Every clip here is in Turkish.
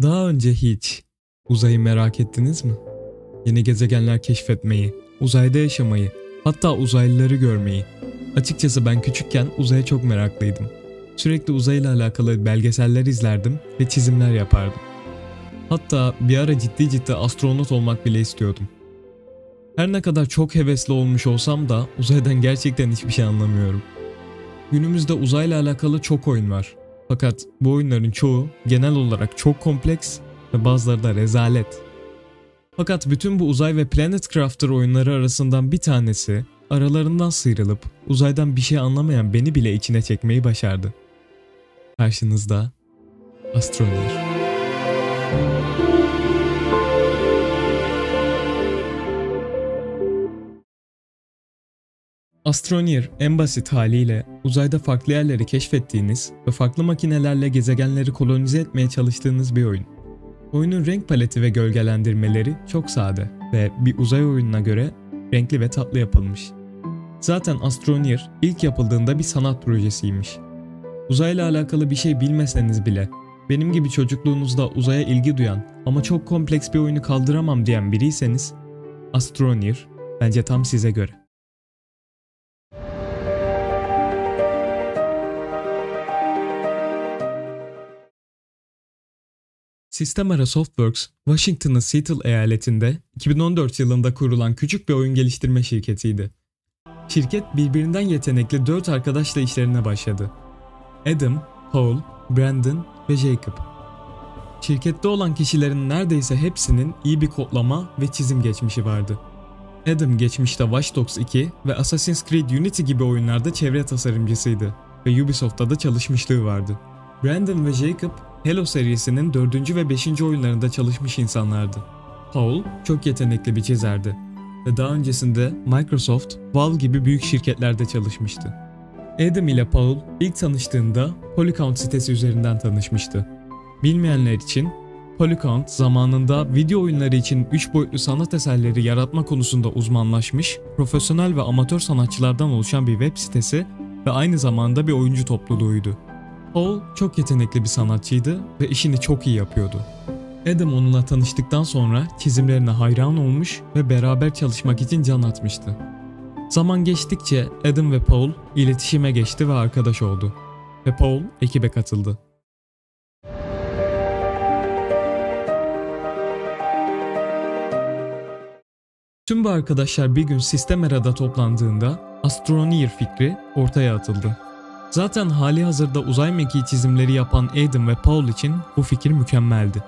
Daha önce hiç uzayı merak ettiniz mi? Yeni gezegenler keşfetmeyi, uzayda yaşamayı, hatta uzaylıları görmeyi. Açıkçası ben küçükken uzaya çok meraklıydım. Sürekli uzayla alakalı belgeseller izlerdim ve çizimler yapardım. Hatta bir ara ciddi astronot olmak bile istiyordum. Her ne kadar çok hevesli olmuş olsam da uzaydan gerçekten hiçbir şey anlamıyorum. Günümüzde uzayla alakalı çok oyun var. Fakat bu oyunların çoğu genel olarak çok kompleks ve bazıları da rezalet. Fakat bütün bu uzay ve Planet Crafter oyunları arasından bir tanesi aralarından sıyrılıp uzaydan bir şey anlamayan beni bile içine çekmeyi başardı. Karşınızda ASTRONEER. ASTRONEER en basit haliyle uzayda farklı yerleri keşfettiğiniz ve farklı makinelerle gezegenleri kolonize etmeye çalıştığınız bir oyun. Oyunun renk paleti ve gölgelendirmeleri çok sade ve bir uzay oyununa göre renkli ve tatlı yapılmış. Zaten ASTRONEER ilk yapıldığında bir sanat projesiymiş. Uzayla alakalı bir şey bilmeseniz bile, benim gibi çocukluğunuzda uzaya ilgi duyan ama çok kompleks bir oyunu kaldıramam diyen biriyseniz, ASTRONEER bence tam size göre. Systemera Softworks, Washington'ın Seattle eyaletinde 2014 yılında kurulan küçük bir oyun geliştirme şirketiydi. Şirket birbirinden yetenekli 4 arkadaşla işlerine başladı. Adam, Paul, Brandon ve Jacob. Şirkette olan kişilerin neredeyse hepsinin iyi bir kodlama ve çizim geçmişi vardı. Adam geçmişte Watch Dogs 2 ve Assassin's Creed Unity gibi oyunlarda çevre tasarımcısıydı ve Ubisoft'ta da çalışmışlığı vardı. Brandon ve Jacob, Halo serisinin 4. ve 5. oyunlarında çalışmış insanlardı. Paul çok yetenekli bir çizerdi ve daha öncesinde Microsoft, Valve gibi büyük şirketlerde çalışmıştı. Adam ile Paul ilk tanıştığında Polycount sitesi üzerinden tanışmıştı. Bilmeyenler için, Polycount zamanında video oyunları için 3 boyutlu sanat eserleri yaratma konusunda uzmanlaşmış, profesyonel ve amatör sanatçılardan oluşan bir web sitesi ve aynı zamanda bir oyuncu topluluğuydu. Paul çok yetenekli bir sanatçıydı ve işini çok iyi yapıyordu. Adam onunla tanıştıktan sonra çizimlerine hayran olmuş ve beraber çalışmak için can atmıştı. Zaman geçtikçe Adam ve Paul iletişime geçti ve arkadaş oldu. Ve Paul ekibe katıldı. Tüm bu arkadaşlar bir gün Systemera'da toplandığında ASTRONEER fikri ortaya atıldı. Zaten hali hazırda uzay mekiği çizimleri yapan Adam ve Paul için bu fikir mükemmeldi.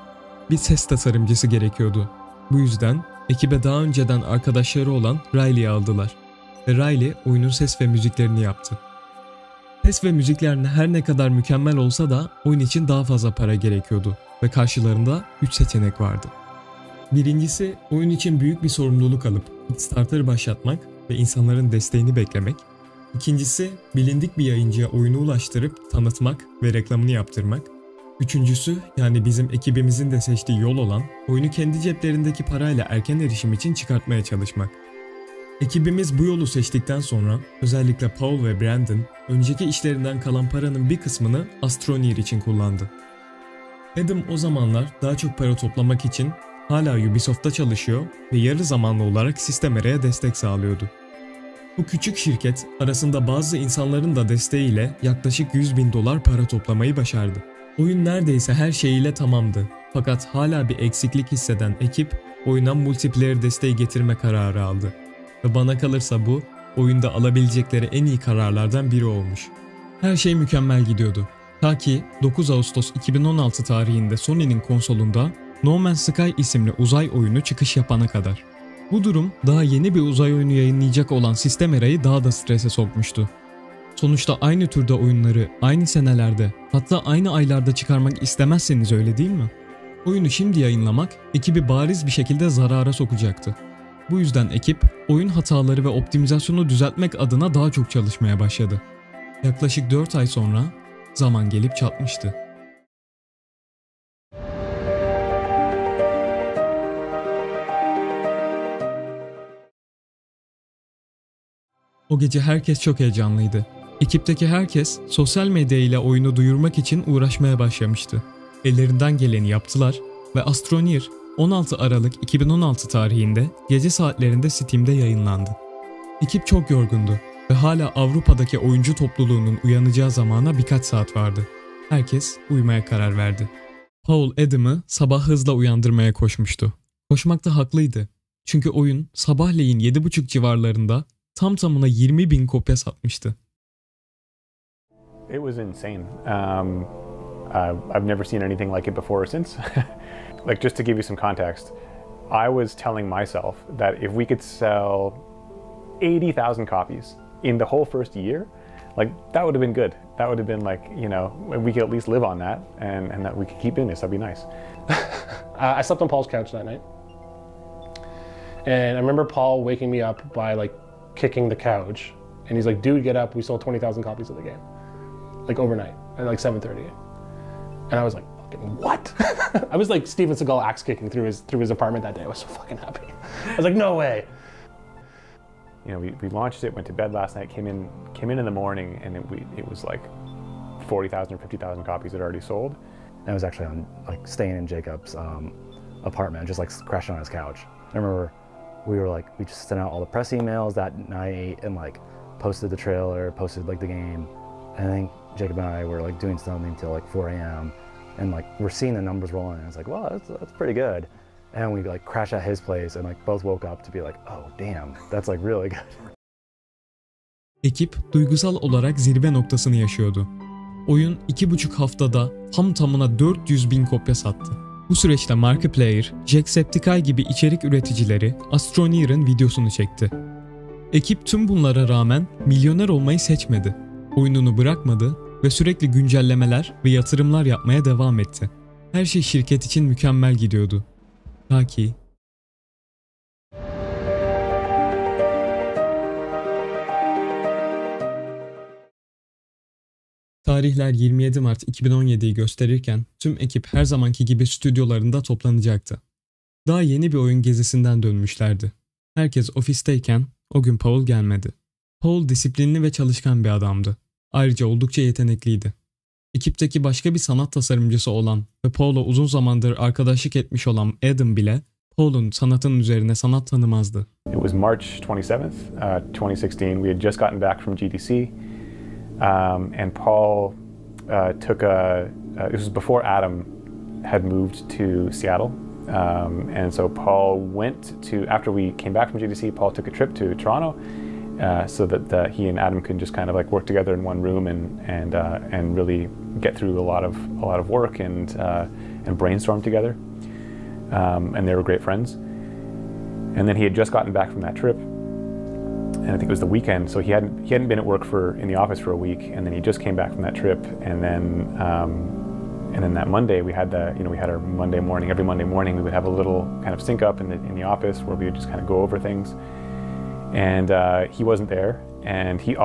Bir ses tasarımcısı gerekiyordu. Bu yüzden ekibe daha önceden arkadaşları olan Riley'i aldılar. Ve Riley oyunun ses ve müziklerini yaptı. Ses ve müzikler her ne kadar mükemmel olsa da oyun için daha fazla para gerekiyordu. Ve karşılarında 3 seçenek vardı. Birincisi, oyun için büyük bir sorumluluk alıp Kickstarter başlatmak ve insanların desteğini beklemek. İkincisi, bilindik bir yayıncıya oyunu ulaştırıp tanıtmak ve reklamını yaptırmak. Üçüncüsü, yani bizim ekibimizin de seçtiği yol olan oyunu kendi ceplerindeki parayla erken erişim için çıkartmaya çalışmak. Ekibimiz bu yolu seçtikten sonra özellikle Paul ve Brandon önceki işlerinden kalan paranın bir kısmını ASTRONEER için kullandı. Adam o zamanlar daha çok para toplamak için hala Ubisoft'ta çalışıyor ve yarı zamanlı olarak Systemera'ya destek sağlıyordu. Bu küçük şirket arasında bazı insanların da desteğiyle yaklaşık $100.000 para toplamayı başardı. Oyun neredeyse her şeyiyle tamamdı. Fakat hala bir eksiklik hisseden ekip oyuna multiplayer desteği getirme kararı aldı. Ve bana kalırsa bu, oyunda alabilecekleri en iyi kararlardan biri olmuş. Her şey mükemmel gidiyordu. Ta ki 9 Ağustos 2016 tarihinde Sony'nin konsolunda No Man's Sky isimli uzay oyunu çıkış yapana kadar. Bu durum daha yeni bir uzay oyunu yayınlayacak olan Systemera'yı daha da strese sokmuştu. Sonuçta aynı türde oyunları aynı senelerde, hatta aynı aylarda çıkarmak istemezseniz öyle değil mi? Oyunu şimdi yayınlamak ekibi bariz bir şekilde zarara sokacaktı. Bu yüzden ekip oyun hataları ve optimizasyonu düzeltmek adına daha çok çalışmaya başladı. Yaklaşık 4 ay sonra zaman gelip çatmıştı. O gece herkes çok heyecanlıydı. Ekipteki herkes sosyal medya ile oyunu duyurmak için uğraşmaya başlamıştı. ellerinden geleni yaptılar ve Astroneer 16 Aralık 2016 tarihinde gece saatlerinde Steam'de yayınlandı. Ekip çok yorgundu ve hala Avrupa'daki oyuncu topluluğunun uyanacağı zamana birkaç saat vardı. Herkes uyumaya karar verdi. Paul Adam'ı sabah hızla uyandırmaya koşmuştu. Koşmakta haklıydı. Çünkü oyun sabahleyin 7.30 civarlarında tam tamına 20.000 kopya satmıştı. It was insane. I've never seen anything like it before or since. Like, just to give you some context, I was telling myself that if we could sell 80,000 copies in the whole first year, like, that would have been good. That would have been like, you know, we could at least live on that, and that we could keep doing this. That'd be nice. I slept on Paul's couch that night. And I remember Paul waking me up by like kicking the couch. And he's like, dude, get up. We sold 20,000 copies of the game. Like overnight at like 7:30. And I was like, fucking what? I was like Steven Seagal axe kicking through his apartment that day. I was so fucking happy. I was like, no way. You know, we launched it, went to bed last night, came in the morning, and it was like 40,000 or 50,000 copies had already sold. And I was actually on like staying in Jacob's apartment, just like crashing on his couch. I remember we just sent out all the press emails that night and like posted the trailer, posted like the game. And I think Jacob and I were like doing something till like 4 a.m. and like we're seeing the numbers rolling and it's like, wow, that's pretty good. And we like crashed at his place and like both woke up to be like, oh damn, that's like really good. Ekip duygusal olarak zirve noktasını yaşıyordu. Oyun 2,5 haftada tam tamına 400.000 kopya sattı. Bu süreçte Markiplier, Jacksepticeye gibi içerik üreticileri ASTRONEER'ın videosunu çekti. Ekip tüm bunlara rağmen milyoner olmayı seçmedi. Oyununu bırakmadı ve sürekli güncellemeler ve yatırımlar yapmaya devam etti. Her şey şirket için mükemmel gidiyordu. Ta ki... Tarihler 27 Mart 2017'yi gösterirken tüm ekip her zamanki gibi stüdyolarında toplanacaktı. Daha yeni bir oyun gezisinden dönmüşlerdi. Herkes ofisteyken o gün Paul gelmedi. Paul disiplinli ve çalışkan bir adamdı. Ayrıca oldukça yetenekliydi. Ekipteki başka bir sanat tasarımcısı olan ve Paul'la uzun zamandır arkadaşlık etmiş olan Adam bile Paul'un sanatın üzerine sanat tanımazdı. It was March 27th, 2016. We had just gotten back from GDC. And Paul took it was before Adam had moved to Seattle. And so Paul went to, after we came back from GDC, Paul took a trip to Toronto so that he and Adam could just kind of like work together in one room and really get through a lot of work and brainstorm together. And they were great friends. And then he had just gotten back from that trip. And I think it was the weekend, so he hadn't been at work in the office for a week, and then he just came back from that trip, and then that Monday we had our Monday morning. Every Monday morning we would have a little kind of sync up in the office where we would just kind of go over things. And he wasn't there, and he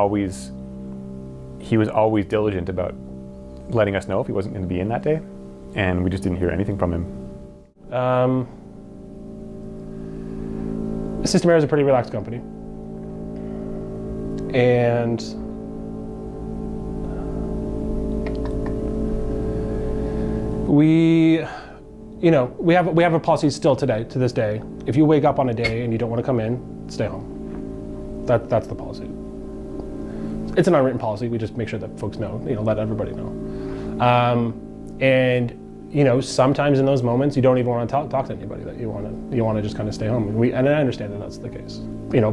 was always diligent about letting us know if he wasn't going to be in that day, and we just didn't hear anything from him. Systemair is a pretty relaxed company. And we have a policy still today, to this day. If you wake up on a day and you don't want to come in, stay home. That's the policy. It's an unwritten policy. We just make sure that folks know, let everybody know. And sometimes in those moments you don't even want to talk to anybody. That you want to just kind of stay home. And I understand that that's the case.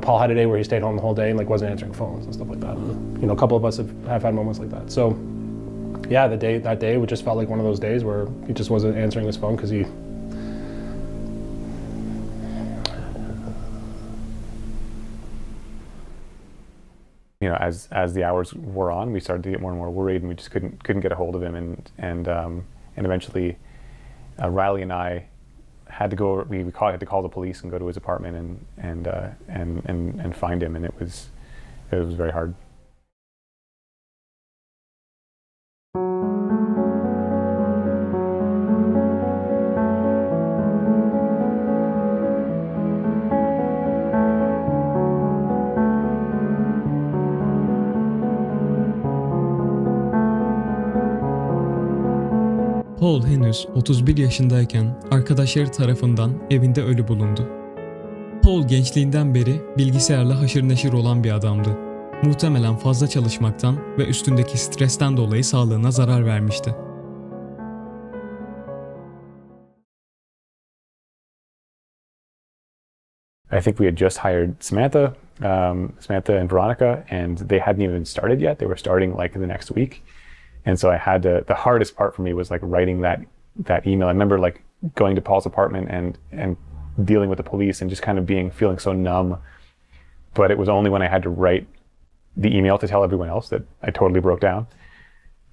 Paul had a day where he stayed home the whole day and like wasn't answering phones and stuff like that. And, a couple of us have had moments like that. So yeah, that day just felt like one of those days where he just wasn't answering his phone because he. As the hours wore on, we started to get more and more worried, and we just couldn't get a hold of him, and eventually Riley and I had to go. We had to call the police and go to his apartment and find him, and it was very hard. Paul henüz 31 yaşındayken arkadaşları tarafından evinde ölü bulundu. Paul gençliğinden beri bilgisayarla haşır neşir olan bir adamdı. Muhtemelen fazla çalışmaktan ve üstündeki stresten dolayı sağlığına zarar vermişti. I think we had just hired Samantha and Veronica, and they hadn't even started yet. They were starting like the next week. And so I had to, the hardest part for me was like writing that email. I remember like going to Paul's apartment and dealing with the police and just kind of feeling so numb. But it was only when I had to write the email to tell everyone else that I totally broke down.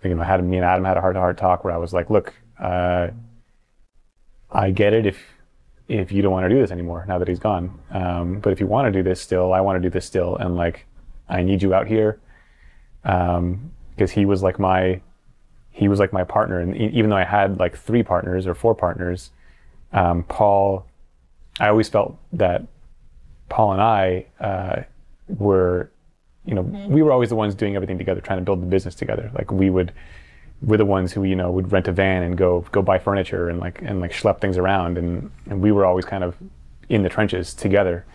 You know, me and Adam had a heart-to-heart talk where I was like, look, I get it if you don't want to do this anymore now that he's gone. But if you want to do this still, I want to do this still. And like, I need you out here. Because he was like my partner. And even though I had like 3 partners or 4 partners, Paul, I always felt that Paul and I were, you know, we were always the ones doing everything together, trying to build the business together. Like we're the ones who, you know, would rent a van and go buy furniture and like schlep things around, and we were always kind of in the trenches together.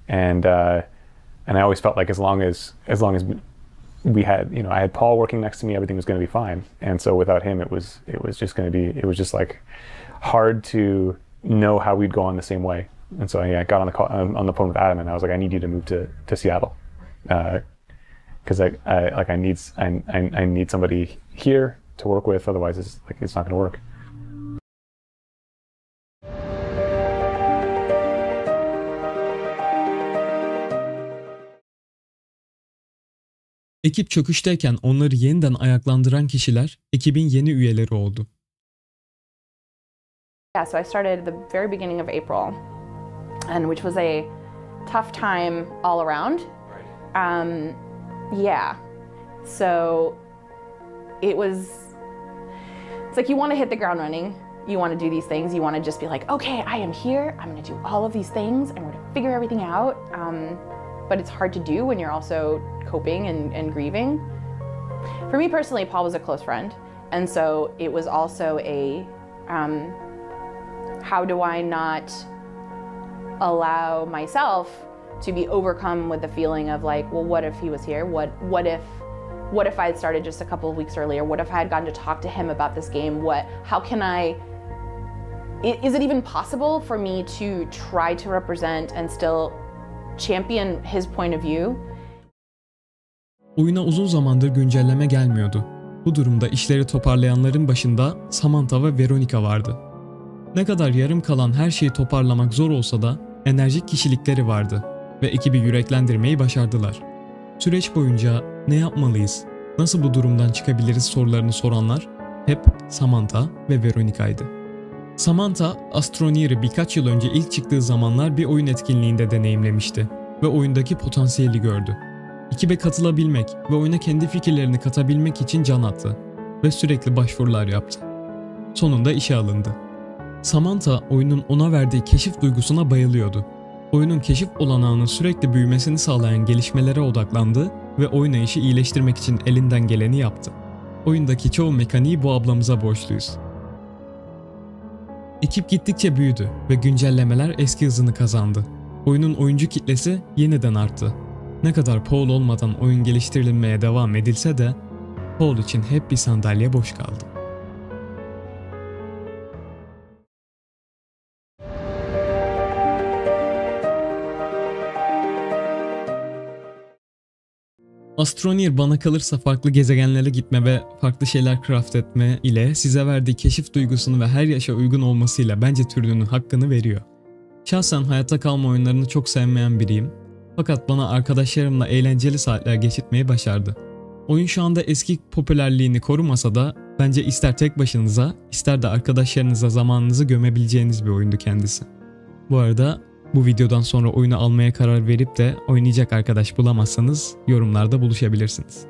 And I always felt like as long as we had, you know, I had Paul working next to me, everything was going to be fine. And so without him, it was just like hard to know how we'd go on the same way. And so I got on the phone with Adam, and I was like, I need you to move to Seattle, because I need somebody here to work with. Otherwise, it's not going to work. Ekip çöküşteyken onları yeniden ayaklandıran kişiler ekibin yeni üyeleri oldu. Yeah, so I started at the very beginning of April, and which was a tough time all around. Yeah, so it's like you want to hit the ground running. You want to do these things. You want to just be like, okay, I am here. I'm going to do all of these things, and we're going to figure everything out. But it's hard to do when you're also coping and grieving. For me personally, Paul was a close friend, and so it was also a how do I not allow myself to be overcome with the feeling of like, well, what if he was here? What if I had started just a couple of weeks earlier? What if I had gotten to talk to him about this game? How can is it even possible for me to try to represent and still champion his point of view? Oyuna uzun zamandır güncelleme gelmiyordu. Bu durumda işleri toparlayanların başında Samantha ve Veronica vardı. Ne kadar yarım kalan her şeyi toparlamak zor olsa da enerjik kişilikleri vardı ve ekibi yüreklendirmeyi başardılar. Süreç boyunca ne yapmalıyız, nasıl bu durumdan çıkabiliriz sorularını soranlar hep Samantha ve Veronica'ydı. Samantha, ASTRONEER'ı birkaç yıl önce ilk çıktığı zamanlar bir oyun etkinliğinde deneyimlemişti ve oyundaki potansiyeli gördü. Ekibe katılabilmek ve oyuna kendi fikirlerini katabilmek için can attı ve sürekli başvurular yaptı. Sonunda işe alındı. Samantha, oyunun ona verdiği keşif duygusuna bayılıyordu. Oyunun keşif olanağının sürekli büyümesini sağlayan gelişmelere odaklandı ve oynayışı iyileştirmek için elinden geleni yaptı. Oyundaki çoğu mekaniği bu ablamıza borçluyuz. Ekip gittikçe büyüdü ve güncellemeler eski hızını kazandı. Oyunun oyuncu kitlesi yeniden arttı. Ne kadar Paul olmadan oyun geliştirilmeye devam edilse de Paul için hep bir sandalye boş kaldı. ASTRONEER bana kalırsa farklı gezegenlere gitme ve farklı şeyler craft etme ile size verdiği keşif duygusunu ve her yaşa uygun olmasıyla bence türünün hakkını veriyor. Şahsen hayatta kalma oyunlarını çok sevmeyen biriyim. Fakat bana arkadaşlarımla eğlenceli saatler geçirmeyi başardı. Oyun şu anda eski popülerliğini korumasa da bence ister tek başınıza ister de arkadaşlarınıza zamanınızı gömebileceğiniz bir oyundu kendisi. Bu arada bu videodan sonra oyunu almaya karar verip de oynayacak arkadaş bulamazsanız yorumlarda buluşabilirsiniz.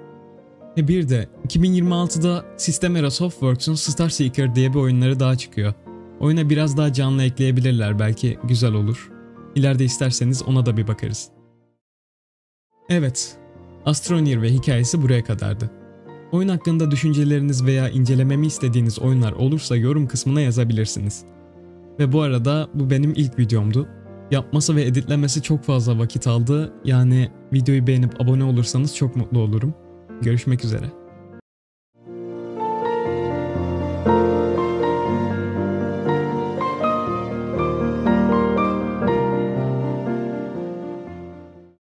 Bir de 2026'da Systemera Softworks'un Star Seeker diye bir oyunları daha çıkıyor. Oyuna biraz daha canlı ekleyebilirler, belki güzel olur. İleride isterseniz ona da bir bakarız. Evet, ASTRONEER ve hikayesi buraya kadardı. Oyun hakkında düşünceleriniz veya incelememi istediğiniz oyunlar olursa yorum kısmına yazabilirsiniz. Ve bu arada bu benim ilk videomdu. Yapması ve editlemesi çok fazla vakit aldı. Yani videoyu beğenip abone olursanız çok mutlu olurum. Görüşmek üzere.